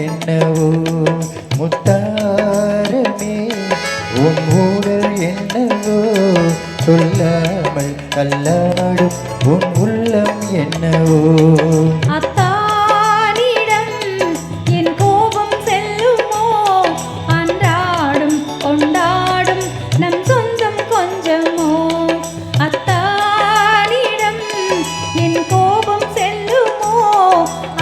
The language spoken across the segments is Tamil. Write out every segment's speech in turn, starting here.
என்னவோ முத்தாரமே உன் ஊடல் என்னவோ சொல்லாமல் கல்லாடும் உன் உள்ளம் என்னவோ அத்தானிடம் என் கோபம் செல்லுமோ அன்றாடும் கொண்டாடும் நம் சொந்தம் கொஞ்சமோ அத்தானிடம் என் கோபம் செல்லுமோ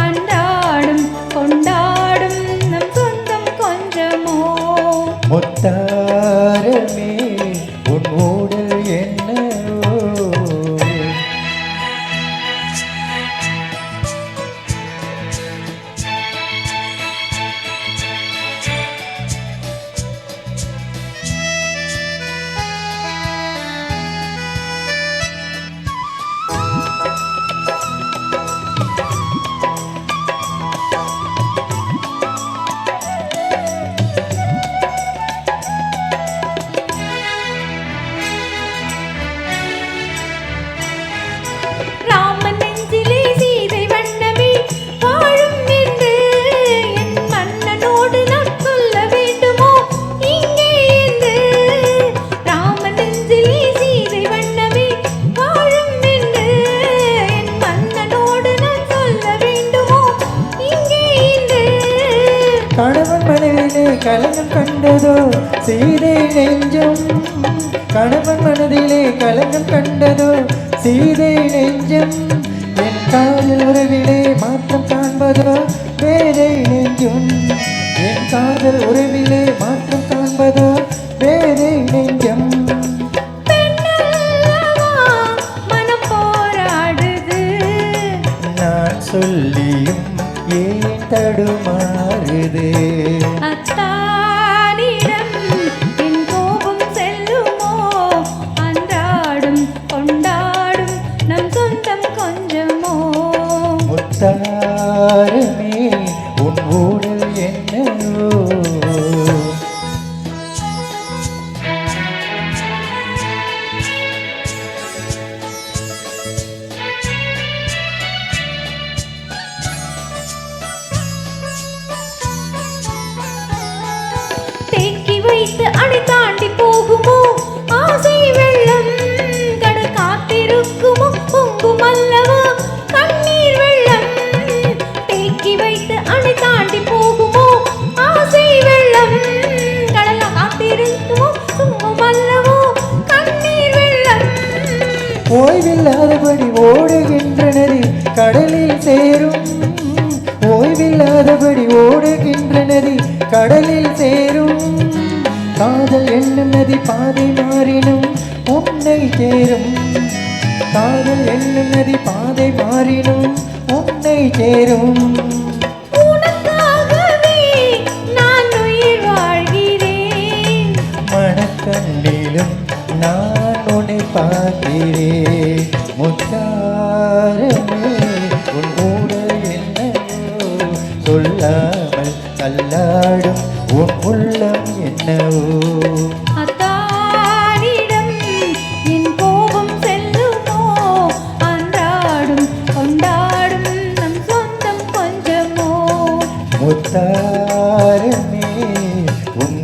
அன்றாடும் கொண்டாடும் நம் சொந்தம் கொஞ்சமோ முத்தாரமே உன் ஊடல் என்னவோ ராமன் நெஞ்சிலே சீதை வண்ணமே வாழும் என்று என் மன்னனோடு நான் சொல்ல வேண்டுமோ இங்கே என்று ராமன் நெஞ்சிலே சீதை வண்ணமே வாழும் என்று என் மன்னனோடு நான் சொல்ல வேண்டுமோ இங்கே என்று கணவன் மனதிலே கலங்கம் கண்டதோ சீதை நெஞ்சம் கணவன் மனதிலே கலங்கம் கண்டதோ சீதை நெஞ்சம் என் காதல் உறவிலே மாற்றம் காண்பதோ வேதை நெஞ்சும் என் காதல் உறவிலே மாற்றம் காண்பதோ வேதை நெஞ்சம் பெண்ணல்லவா மனம் போராடுது நான் சொல்லியும் ஏன் தடுமாறுது அத்தானிடம் என் கோபம் செல்லுமோ அன்றாடும் கொண்டாடும் நம் சொந்தம் கொஞ்சமோ முத்தாரமே உன் ஊடல் என்னவோ தேக்கி வைத்து அணை தாண்டி போகுமோ ஆசை வெள்ளம் கடல் காத்திருக்குமோ பொங்கும் அல்லவா கண்ணீர் வெள்ளம் தேக்கி வைத்து அணை தாண்டி போகுமோ ஆசை வெள்ளம் கடல் காத்திருக்குமோ பொங்கும் அல்லவோ கண்ணீர் வெள்ளம் ஓய்வில்லாதபடி ஓடுகின்ற நதி கடலில் சேரும் ஓய்வில்லாதபடி ஓடுகின்ற நதி கடலில் சேரும் காதல் என்னும் நதி பாதை மாறினும் உன்னை சேரும் காதல் என்னும் நதி பாதை மாறினும் உன்னை சேரும் உனக்காகவே நான் உயிர் வாழ்கிறேன் மனக்கண்ணிலும் நான் உன்னை பார்க்கிறேன் முத்தாரமே உன் ஊடல் என்னவோ சொல்லாமல் கல்லாடும் உன் உள்ளம் என்னவோ அத்தானிடம் என் கோபம் செல்லுமோ அன்றாடும் கொண்டாடும் நம் சொந்தம் கொஞ்சமோ முத்தாரமே உன்